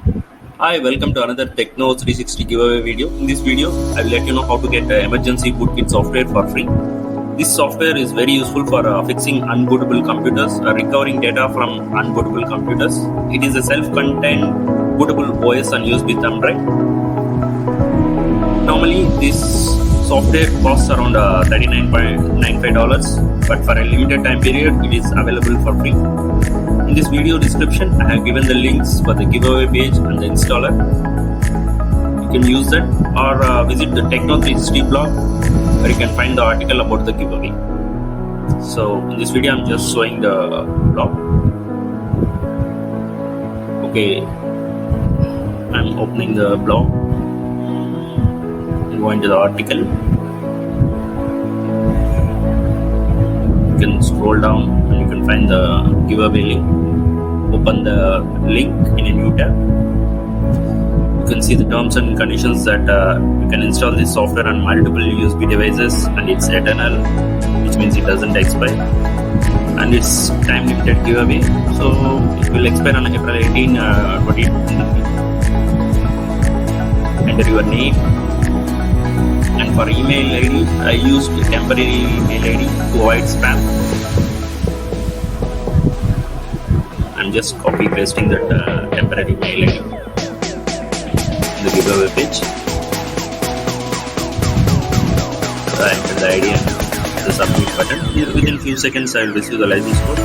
Hi, welcome to another Techno 360 giveaway video. In this video, I will let you know how to get emergency bootkit software for free. This software is very useful for fixing unbootable computers, recovering data from unbootable computers. It is a self-contained bootable OS and USB thumb drive. Normally, this software costs around $39.95, but for a limited time period, it is available for free. In this video description, I have given the links for the giveaway page and the installer. You can use that or visit the Techno 360 blog where you can find the article about the giveaway. So in this video, I'm just showing the blog. Okay, I'm opening the blog. You go into the article. You can scroll down and you can find the giveaway link. Open the link in a new tab. You can see the terms and conditions that you can install this software on multiple USB devices, and it's eternal, which means it doesn't expire, and it's time limited giveaway, so it will expire on April 18, 2023. Enter your name, and for email ID I used a temporary email ID to avoid spam. I'm just copy pasting that temporary mail ID in the giveaway page. So I enter the ID and the submit button. Within few seconds I will receive the license code.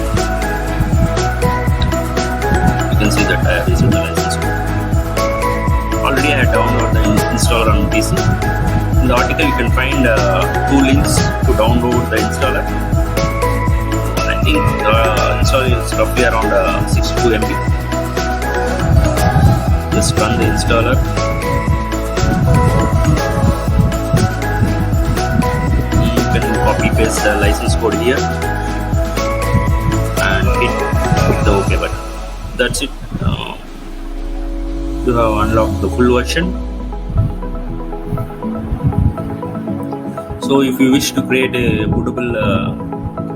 You can see that I have received the license code. Already I have downloaded the installer on PC. In the article you can find two links to download the installer. I think the install is roughly around 62 MB. Just run the installer. You can copy paste the license code here and hit the OK button. That's it. You have unlocked the full version. So if you wish to create a bootable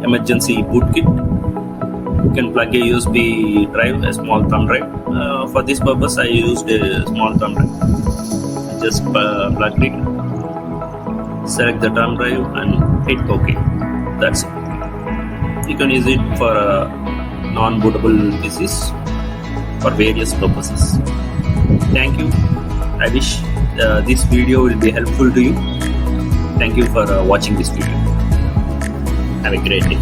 emergency bootkit, you can plug a USB drive, a small thumb drive. For this purpose I used a small thumb drive. Just plug it, select the thumb drive and hit OK. That's it. You can use it for non-bootable PCs for various purposes. Thank you. I wish this video will be helpful to you. Thank you for watching this video. Have a great day.